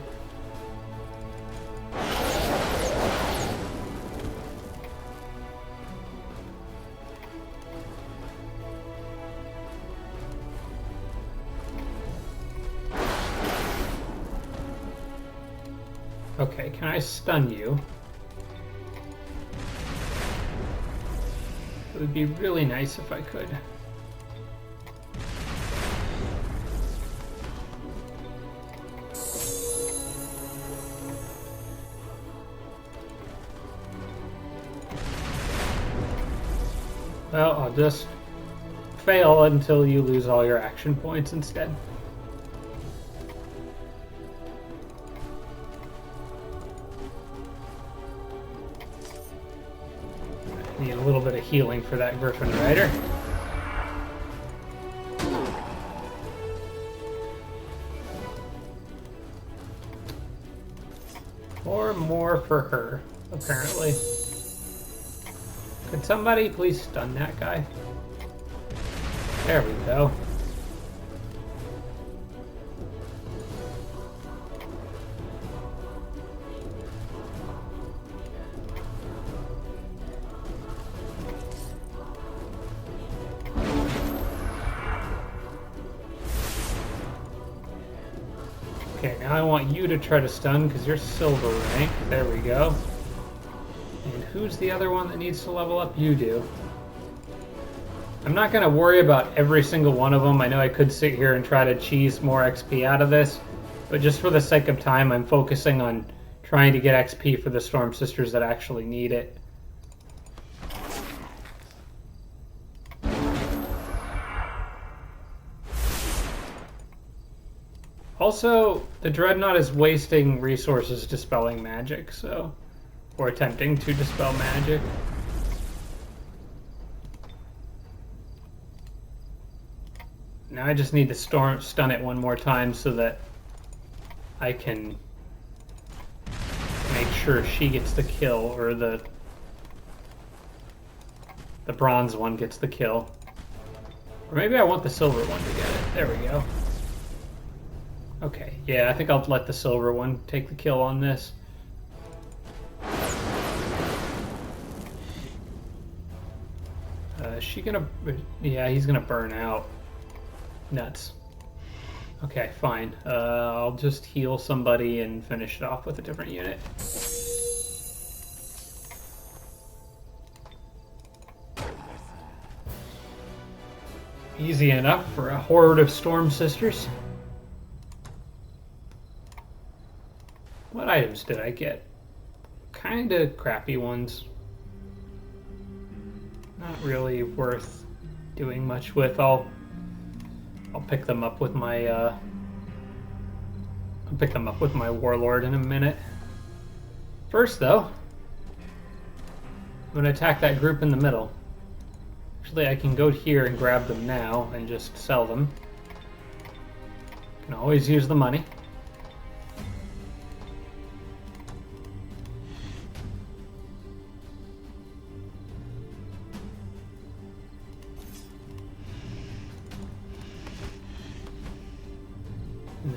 Okay, can I stun you? It would be really nice if I could. Well, I'll just fail until you lose all your action points instead. I need a little bit of healing for that Griffin Rider. Or more for her, apparently. Could somebody please stun that guy? There we go. Okay, now I want you to try to stun because you're silver rank. There we go. And who's the other one that needs to level up? You do. I'm not going to worry about every single one of them. I know I could sit here and try to cheese more XP out of this, but just for the sake of time, I'm focusing on trying to get XP for the Storm Sisters that actually need it. Also, the Dreadnought is wasting resources dispelling magic, so... or attempting to dispel magic. Now I just need to stun it one more time so that I can make sure she gets the kill, or the bronze one gets the kill. Or maybe I want the silver one to get it. There we go. Okay, yeah, I think I'll let the silver one take the kill on this. Is she gonna... yeah, he's gonna burn out. Nuts. Okay, fine. I'll just heal somebody and finish it off with a different unit. Easy enough for a horde of Storm Sisters. What items did I get? Kinda crappy ones. Not really worth doing much with. I'll pick them up with my warlord in a minute. First, though, I'm gonna attack that group in the middle. Actually, I can go here and grab them now and just sell them. Can always use the money.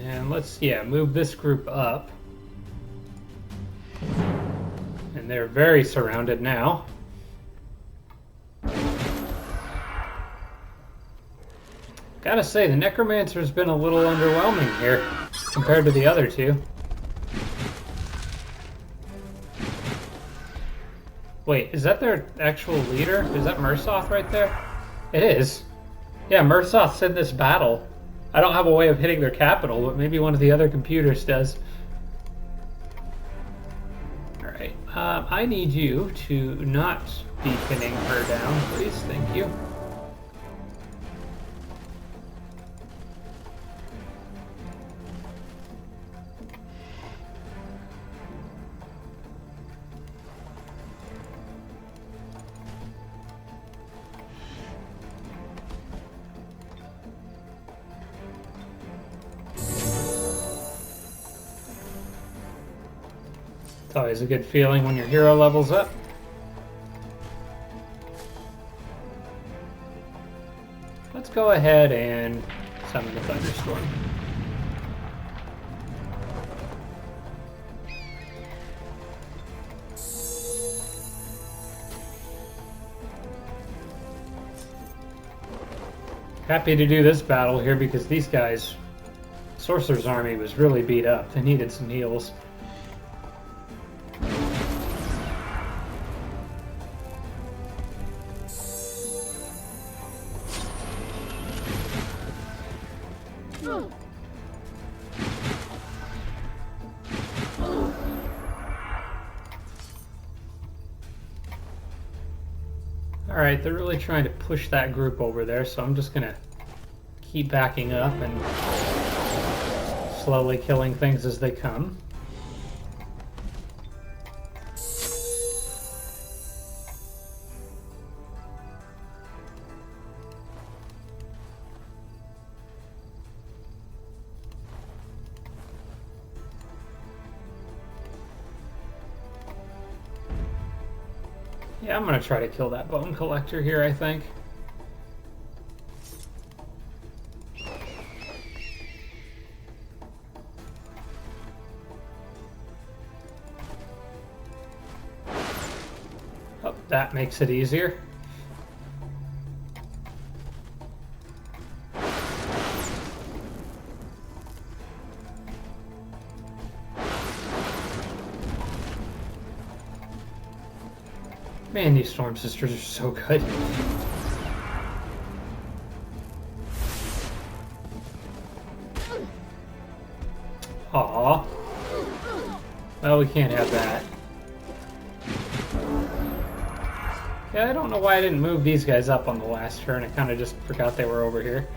And let's, yeah, move this group up. And they're very surrounded now. Gotta say, the necromancer's been a little underwhelming here compared to the other two. Wait, is that their actual leader? Is that Mursoth right there? It is. Yeah, Mursoth's in this battle. I don't have a way of hitting their capital, but maybe one of the other computers does. Alright, I need you to not be pinning her down, please. Thank you. It's always a good feeling when your hero levels up. Let's go ahead and summon the thunderstorm. Happy to do this battle here because these guys, Sorcerer's army was really beat up. They needed some heals. Alright, they're really trying to push that group over there, so I'm just gonna keep backing up and slowly killing things as they come. Yeah, I'm gonna try to kill that bone collector here, I think. Oh, that makes it easier. Man, these Storm Sisters are so good. Aww. Well, we can't have that. Yeah, I don't know why I didn't move these guys up on the last turn. I kind of just forgot they were over here.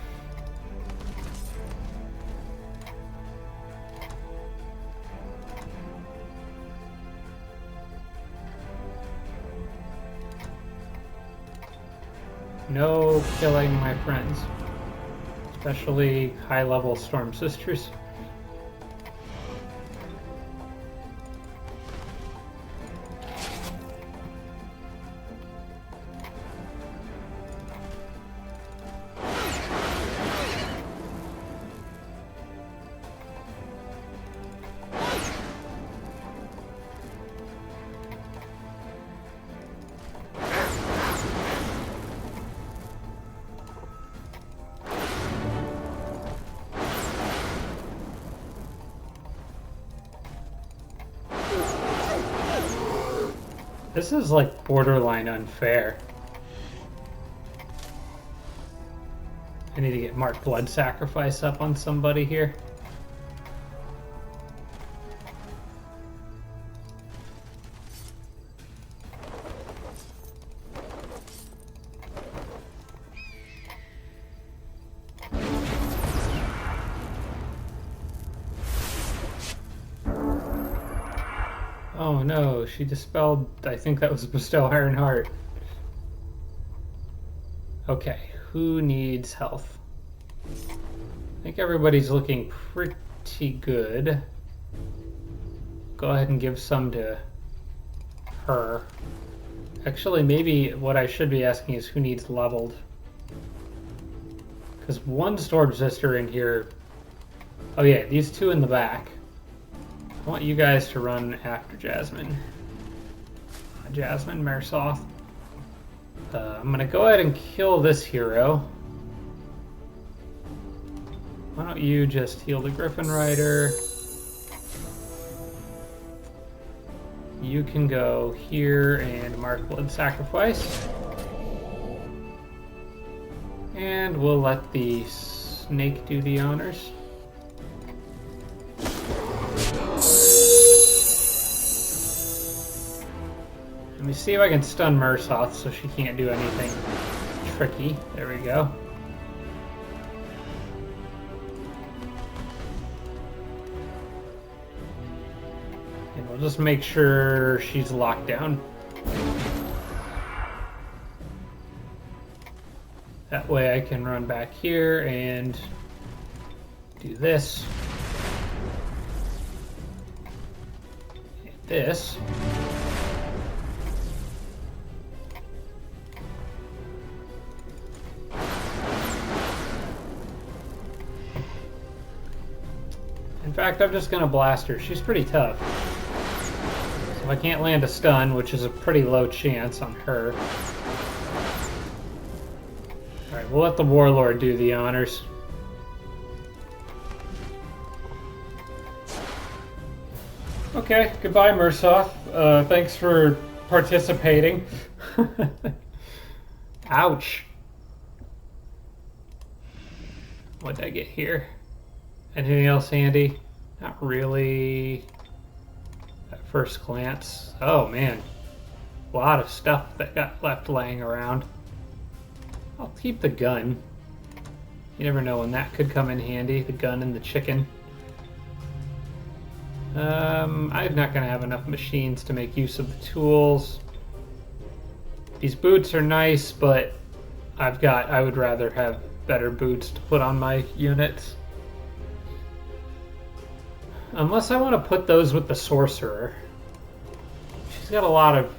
No killing my friends, especially high-level Storm Sisters. This is like borderline unfair. I need to get Marked Blood Sacrifice up on somebody here. Oh no, she dispelled, I think that was Bestow Ironheart. Okay, who needs health? I think everybody's looking pretty good. Go ahead and give some to her. Actually, maybe what I should be asking is who needs leveled. Because one Storm Sister in here... Oh yeah, these two in the back. I want you guys to run after Jasmine. Jasmine, Marsoth. I'm going to go ahead and kill this hero. Why don't you just heal the Griffin Rider? You can go here and mark Blood Sacrifice. And we'll let the snake do the honors. Let me see if I can stun Marsoth so she can't do anything tricky. There we go. And we'll just make sure she's locked down. That way I can run back here and do this. And this. In fact, I'm just going to blast her. She's pretty tough. So if I can't land a stun, which is a pretty low chance on her. Alright, we'll let the warlord do the honors. Okay, goodbye, Mursoth. Thanks for participating. Ouch. What did I get here? Anything else handy? Not really. At first glance. Oh, man. A lot of stuff that got left laying around. I'll keep the gun. You never know when that could come in handy. The gun and the chicken. I'm not going to have enough machines to make use of the tools. These boots are nice, but I would rather have better boots to put on my units. Unless I want to put those with the sorcerer. She's got a lot of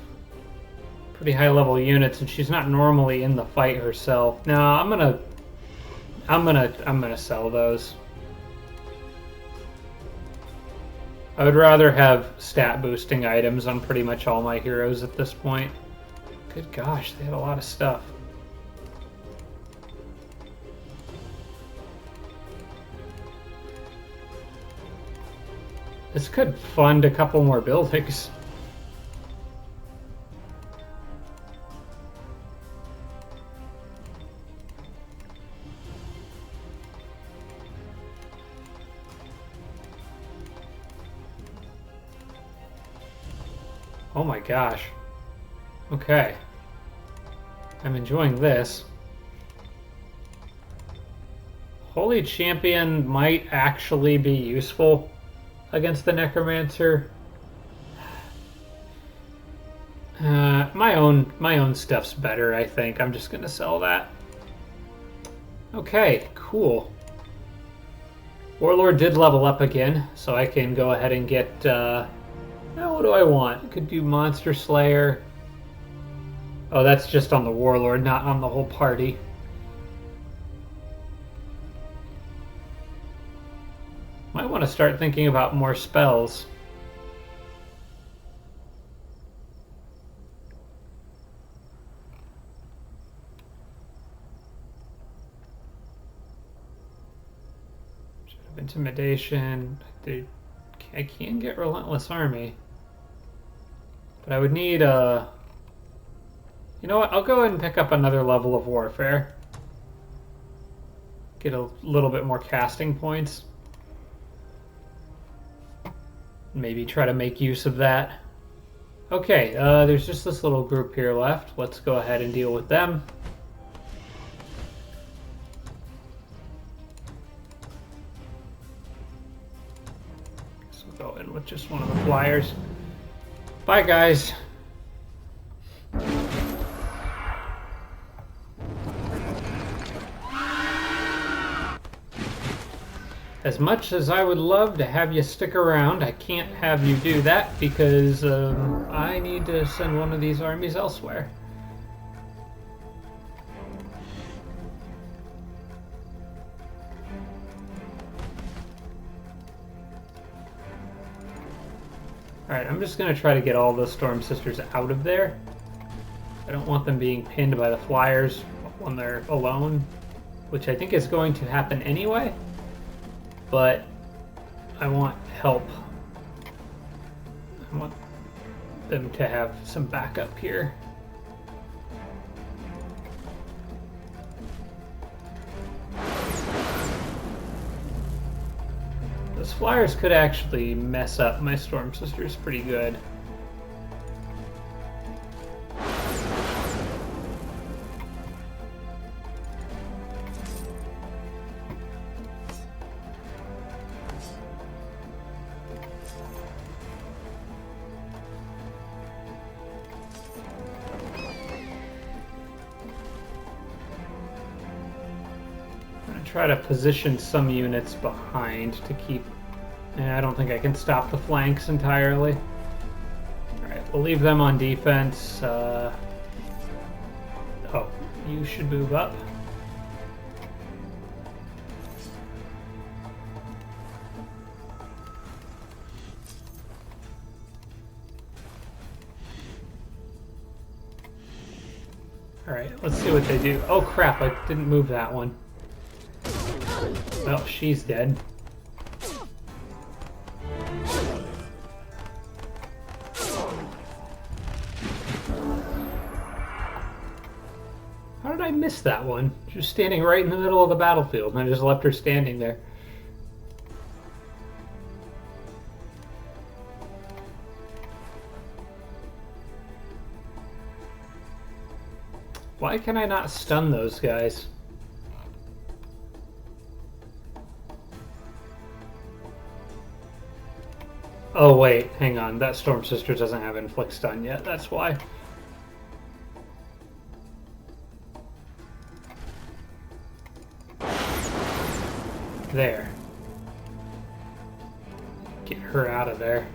pretty high level units, and she's not normally in the fight herself. No, I'm gonna sell those. I would rather have stat boosting items on pretty much all my heroes at this point. Good gosh, they had a lot of stuff. This could fund a couple more buildings. Oh my gosh. Okay. I'm enjoying this. Holy Champion might actually be useful against the necromancer. My own stuff's better, I think. I'm just gonna sell that. Okay, cool. Warlord did level up again, so I can go ahead and get what do I want? I could do Monster Slayer. Oh, that's just on the Warlord, not on the whole party. Might want to start thinking about more spells. Intimidation. I can get Relentless Army. But I would need a... You know what? I'll go ahead and pick up another level of Warfare. Get a little bit more casting points. Maybe try to make use of that. Okay, there's just this little group here left. Let's go ahead and deal with them. So we'll go in with just one of the flyers. Bye, guys. As much as I would love to have you stick around, I can't have you do that because I need to send one of these armies elsewhere. Alright, I'm just going to try to get all the Storm Sisters out of there. I don't want them being pinned by the flyers when they're alone, which I think is going to happen anyway. But I want help. I want them to have some backup here. Those flyers could actually mess up my Storm Sisters pretty good. Try to position some units behind to keep... I don't think I can stop the flanks entirely. Alright, we'll leave them on defense. Oh, you should move up. Alright, let's see what they do. Oh crap, I didn't move that one. Well, she's dead. How did I miss that one? She was standing right in the middle of the battlefield, and I just left her standing there. Why can I not stun those guys? Oh wait, hang on. That Storm Sister doesn't have Inflict Stun yet, that's why. There. Get her out of there.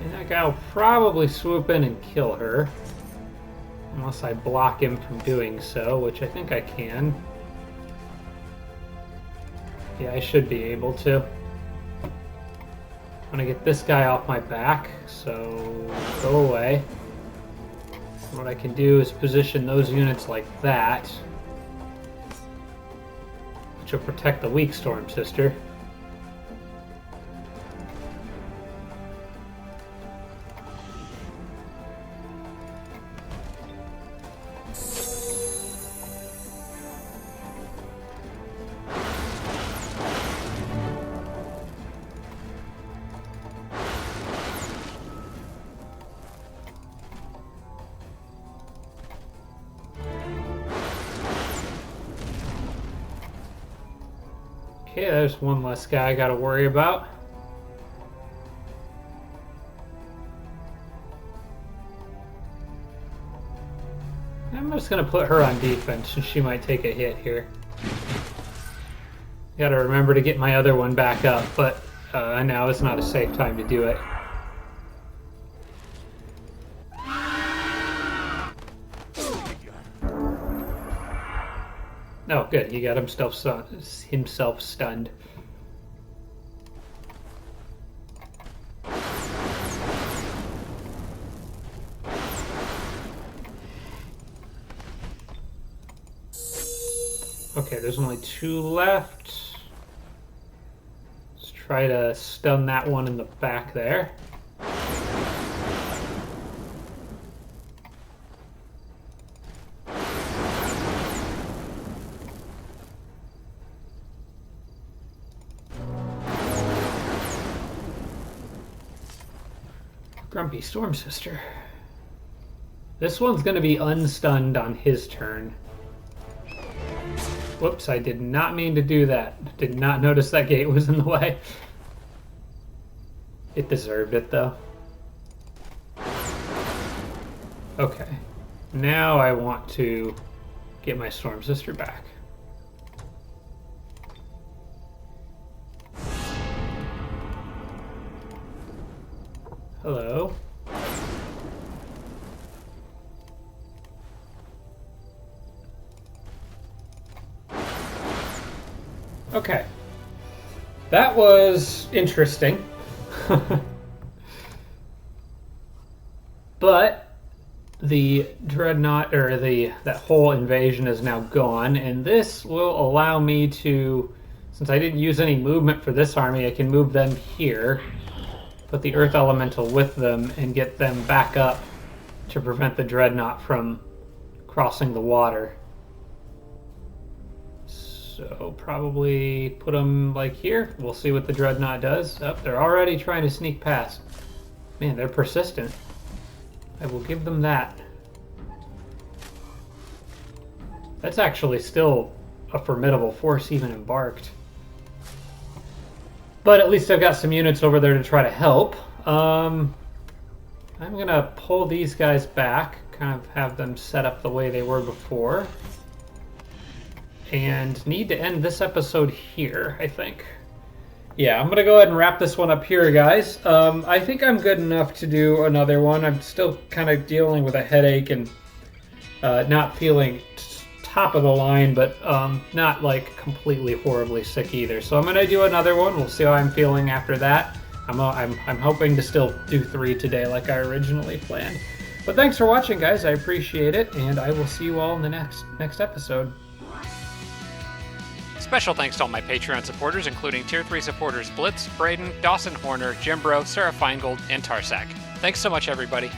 And that guy will probably swoop in and kill her. Unless I block him from doing so, which I think I can. Yeah, I should be able to. I'm gonna get this guy off my back, so go away. What I can do is position those units like that, which will protect the weak Storm Sister. Okay, there's one less guy I gotta worry about. I'm just gonna put her on defense since she might take a hit here. Gotta remember to get my other one back up, but now is not a safe time to do it. Oh, good. He got himself stunned. Okay, there's only 2 left. Let's try to stun that one in the back there. Grumpy Storm Sister. This one's going to be unstunned on his turn. Whoops, I did not mean to do that. Did not notice that gate was in the way. It deserved it, though. Okay. Now I want to get my Storm Sister back. Hello. Okay. That was interesting. But the dreadnought, or that whole invasion is now gone, and this will allow me to, since I didn't use any movement for this army, I can move them here, put the Earth Elemental with them, and get them back up to prevent the dreadnought from crossing the water. So probably put them like here. We'll see what the dreadnought does. Oh, they're already trying to sneak past. Man, they're persistent. I will give them that. That's actually still a formidable force, even embarked. But at least I've got some units over there to try to help. I'm going to pull these guys back, kind of have them set up the way they were before. And need to end this episode here, I think. Yeah, I'm going to go ahead and wrap this one up here, guys. I think I'm good enough to do another one. I'm still kind of dealing with a headache and not feeling top of the line, but not like completely horribly sick either. So I'm going to do another one. We'll see how I'm feeling after that. I'm hoping to still do 3 today like I originally planned. But thanks for watching, guys. I appreciate it, and I will see you all in the next episode. Special thanks to all my Patreon supporters, including Tier 3 supporters Blitz, Braden, Dawson Horner, Jimbro, Sarah Feingold, and Tarsak. Thanks so much, everybody.